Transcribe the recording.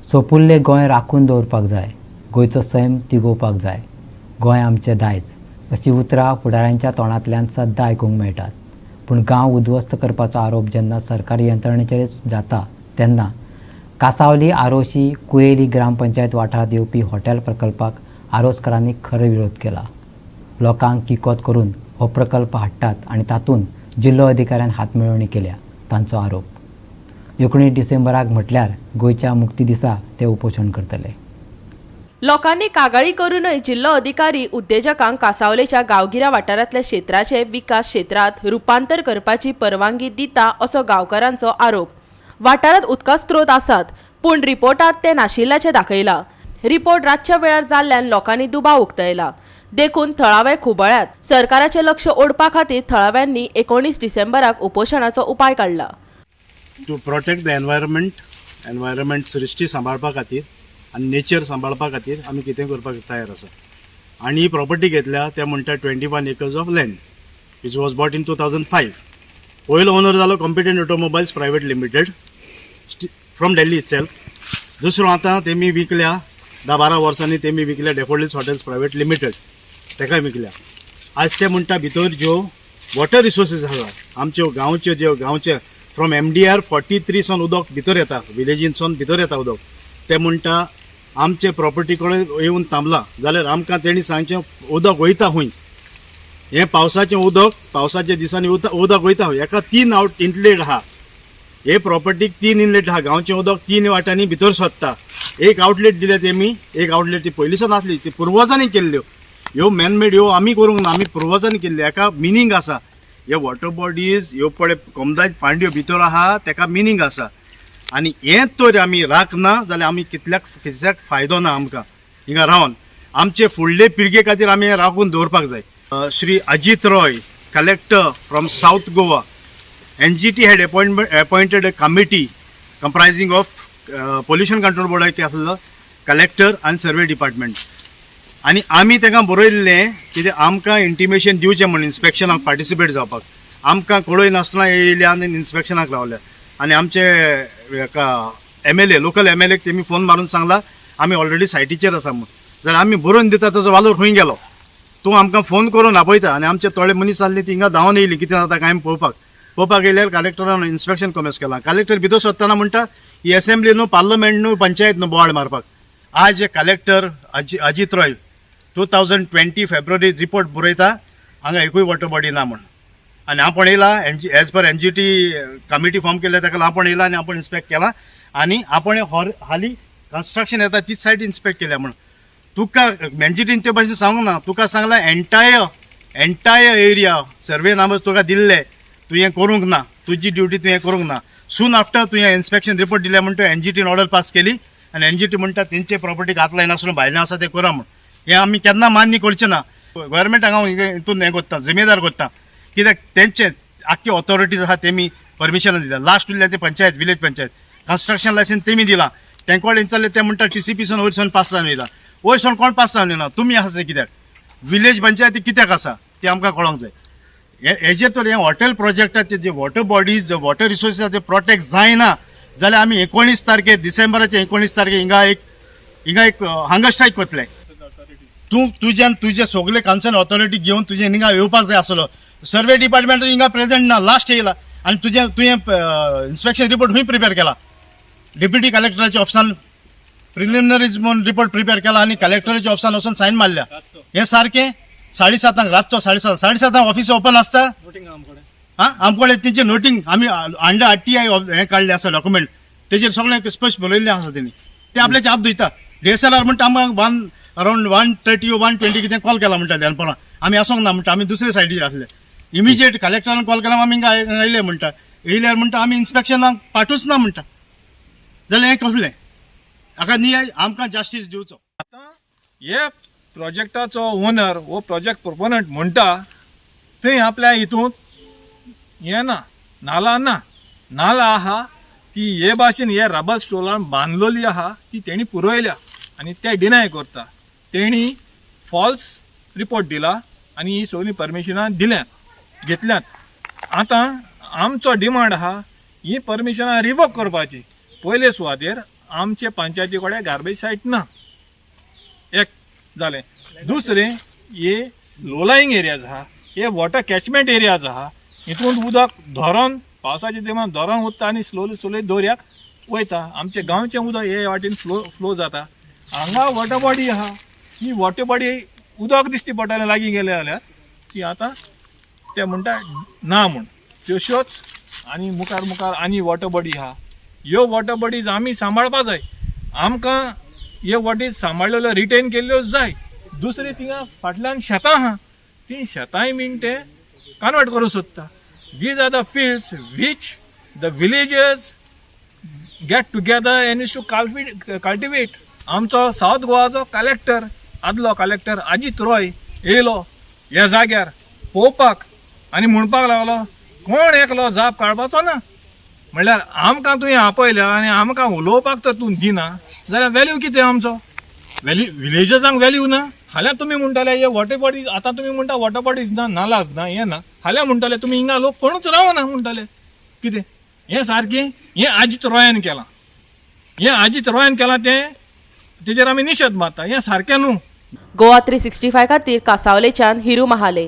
सोपुल्ले गोंय राखून दवरपाक जाय, गोंयचो सैम तिगोवपाक जाय, गोंय आमचें दायज अशी उतरां फुडाऱ्यांच्या तोंडांतल्यान सद्दां आयकूंक मेळटात. पूण गांव उद्ध्वस्त करपाचो आरोप जेन्ना सरकारी यंत्रणेचेर जाता तेन्ना कांसावली, आरोशी, कुयेली ग्रामपंचायत वाठारांत येवपी हॉटेल प्रकल्पाक आरोसकारांनी खरो विरोध केला. लोकांक किकोत करून हो प्रकल्प हाडटात आनी तातूंत जिल्लो अधिकाऱ्यान हातमेळवणी केल्या तांचो आरोप. 19 डिसेंबराक म्हटल्यार गोंयच्या मुक्ती दिसा ते उपोशण करतले. लोकांनी कागाळी करूनय जिल्लो अधिकारी उद्देजकांक कांसावलेच्या गांवगिऱ्या वाठारांतल्या क्षेत्राचे विकास क्षेत्रांत रुपांतर करपाची परवानगी दिता असो गांवकारांचो आरोप. वाठारांत उदका स्त्रोत आसात पूण रिपोर्टांत ते नाशिल्ल्याचें दाखयला. रिपोर्ट रातच्या वेळार जाल्ल्यान लोकांनी दुबाव उक्तायला. देखून थळावे खुबळ्यांत सरकाराचें लक्ष ओडपा खातीर थळाव्यांनी 19 डिसेंबराक उपोशणाचो उपाय काडला. टू प्रोटेक्ट द एनवायरमेंट सृश्टी सांबाळपा खातीर आनी नेचर सांबाळपा खातीर आमी कितें करपाक तयार आसा. आनी ही प्रॉपर्टी घेतल्या ते म्हणटा 21 acres of land which was bought in 2005. पयलो ओनर जालो Competent Automobiles Private Limited from Delhi itself. दुसरो आतां तेमी विकल्या 10-12 वर्सांनी तेमी विकल्या डॅफोडिल्स हॉटेल्स प्रायवेट लिमिटेड, तेकाय विकल्या. आज ते म्हणटा भितर ज्यो वॉटर रिसोर्सीस आसा आमच्यो गांवचे फ्रॉम MDR 43 सावन उदक भितर येता, विलेजीनसून भितर येता उदक. ते म्हणटा आमचे प्रॉपर्टी कडेन येवन थांबलां जाल्यार आमकां तेणी सांगचें उदक वयता खूंय. हें पावसाचें उदक पावसाच्या दिसांनी उदक वयता खूंय. हेका 3 इनलेट आहा. हे प्रॉपर्टीक 3 इनलेट आहा. गांवचें उदक 3 वाटांनी भितर सोदता. एक आउटलेट दिले तेमी, एक आउटलेट ती पयलींसून आसली, ती पुर्वजांनी केल्ल्यो. ह्यो मॅनमेड ह्यो आमी करूंक ना, आमी पुर्वजांनी केल्ल्यो. हेका मिनींग आसा. हे वॉटर बॉडीज ह्यो पळय कोमदाज पांड्यो भितर आहा तेका मिनींग आसा. आनी हें तर आमी राखना जाल्यार आमी कितल्याक फायदो ना आमकां हिंगा रावन. आमचे फुडले पिळगे खातीर आमी हें राखून दवरपाक जाय. Shri Ajit Roy, collector from south Goa, NGT had appointed a committee comprising of pollution control board आसलो, कलेक्टर आनी सर्वे डिपार्टमेंट. आनी आमी ताका बरयल्लें कितें आमकां इंटिमेशन दिवचें म्हणून इन्स्पेक्शनाक पार्टिसिपेट जावपाक. आमकां कळय नासतना येयल्या आनी इन्स्पेक्शनाक रावल्या. आनी आमचे MLA लोकल MLA तेमी फोन मारून सांगला आमी ऑलरेडी सायटीचेर आसा म्हणून. जाल्यार आमी बरोवन दिता ताजो वालोर खंय गेलो तूं आमकां फोन करून आपयता. आनी आमचे थोडे मनीस आसले थिंगा धांवन येयली कितें जाता काय पळोवपाक येयल्यार कलेक्टरान इन्स्पेक्शन कमेस केलां. कलेक्टर भितर सोदतना म्हणटा ही असेंब्ली न्हू, पार्लमेंट न्हू, पंचायत न्हू बोवाळ मारपाक. आज जे collector Ajit Roy 2020 February report बरयता हांगा एकूय वॉटर बॉडी ना म्हणून. आनी हांव पण येयला as per NGT committee form केल्या ताका हांव पण येयला आनी हांव पण इन्स्पेक्ट केला. आनी आपण हालीं कन्स्ट्रक्शन येता तीच सायट इन्स्पेक्ट केल्या म्हणून. तुका NGTन ते भाशेन सांगूंक ना, तुका सांगला एंटायर एरिया सर्वे नामज तुका दिल्ले, तूं हें करूंक ना, तुजी ड्युटी तूं हें करूंक ना. सून आफ्टर तूं हें इन्स्पेक्शन रिपोर्ट दिल्या म्हणटा NGTन ऑर्डर पास केली आनी NGT म्हणटा तेंचे प्रॉपर्टीक हात लायना नासलो, भायलें आसा तें करा म्हूण. हें आमी केन्ना मान्य करचें ना. गव्हर्मेंटाक हांव हितून हें करता, जिम्मेदार करता. कित्याक तेंचे आख्खे ऑथॉरिटीज आहा तेमी परमिशन दिला. लास्ट उरल्या ते panchayat, village panchayat construction licence तेमी दिला. तेंका कडेन विचारलें ते म्हणटा TCPसून वयरसून पास जावन येयला. वयरसून कोण पास जावन येना, तुमी आसा ते कित्याक, विलेज पंचायती कित्याक आसा ते आमकां कळोंक जाय. हेजे तर हे हॉटेल प्रोजेक्टाचे जे वॉटर बॉडीज जे वॉटर रिसोर्सीस ते प्रोटेक्ट जायना जाल्यार आमी 19 तारखेर डिसेंबराचे 19 तारखेर हिंगा एक हंगर स्ट्रायक करतले. तुजे सगळे कन्सर्न ऑथॉरिटी घेवन तुजे हिंगा येवपाक जाय आसलो. सर्वे डिपार्टमेंट हिंगा प्रेझेंट ना, लास्ट येयला. आनी तुवें इन्स्पेक्शन रिपोर्ट खूंय प्रिपेर केला. डेप्युटी कलेक्टराच्या ऑफिसान प्रिलिमिनरीज म्हणून रिपोर्ट प्रिपेर केला आनी कलेक्टराच्या ऑफिसान वचून सायन मारल्या. हें सारकें 7:30 रातचो 7:30 ऑफिस ओपन आसता. हां आमकडे तेंचे नोटींग आमी अंडर RTI हें काडलें आसा डॉक्युमेंट, तेजेर सगळें स्पश्ट बरयल्लें आसा तेणी. ते आपल्याचे हात धुयता. DSLR म्हणटा आमकां अरावंड 1:30 or 1:20 कितें कॉल केला म्हणटा दनपारां. आमी आसोंक ना म्हणटा, आमी दुसरे सायडीर आसले. इमिजिएट कलेक्टरान कॉल केला आमी हिंगा येयले म्हणटा. येयल्यार म्हणटा आमी इन्स्पेक्शनाक पाठूच ना म्हणटा. जाल्यार हें कसलें? हाका न्याय आमकां जस्टीस दिवचो. आतां हे प्रोजेक्टाचो ओनर वो प्रोजेक्ट प्रोपोनंट म्हणटा थंय आपल्या हितून हें ना, नाला आहा ती हे भाशेन हे रबर स्टोलान बांदलेली आहा ती तेणी पुरयल्या आनी ते डिनाय करता. तेणी फॉल्स रिपोर्ट दिला आनी ही सगळीं परमिशनां घेतल्यात. आतां आमचो डिमांड आहा ही परमिशनां रिवोक करपाची. पयले सुवातेर आमचे पंचायती कडेन गार्बेज सायट ना, एक जालें. दुसरें हे लो लायंग एरियाज आहा, हे वॉटर कॅचमेंट एरियाज आहा, हितून उदक धरण पावसाच्या दिमान धरण उरता आनी स्लोली दर्याक वयता. आमचे गांवचें उदक हे वाटेन फ्लो जाता. हांगा वॉटर बॉडी आहा, ही वॉटर बॉडी उदक दिसती पडटालें लागीं गेले जाल्यार की आतां ते म्हणटा ना म्हूण. तश्योच आनी मुखार आनी वॉटर बॉडी आहा. ह्यो वॉटर बॉडीज आमी सांबाळपा जाय. आमकां ह्यो बॉडीज सांबाळलेल्यो रिटेन केल्ल्यो जाय. दुसरी थिंगा फाटल्यान शेतां आहा, ती शेतांय बीन ते कन्वर्ट करूंक सोदता. These are the fields which the villagers get together and used to cultivate. आमचो साऊथ गोवाचो कलेक्टर, आदलो कलेक्टर अजित रॉय येयलो ह्या जाग्यार पळोवपाक आनी म्हणपाक लागलो कोण एकलो जाप काडपाचो ना. म्हणल्यार आमकां तुवें आपयल्या आनी आमकां उलोवपाक तर तूं दिना जाल्यार व्हॅल्यू कितें आमचो? विलेजर्सांक व्हॅल्यू ना. हाल्यां तुमी म्हणटाले हे वॉटर बॉडीज, आतां तुमी म्हणटा वॉटर बॉडीज ना, नालाज ना, हें ना. हाल्यां म्हणटाले तुमी हिंगा लोक कोणूच रावना म्हणटाले. कितें हें सारकें? हें अजित रॉयान केलां. हें अजित रॉयान केलां तेजेर आमी निशेध मारता. हें सारकें न्हू. गोवा 365 खातीर कासावलेच्यान हिरू महाले.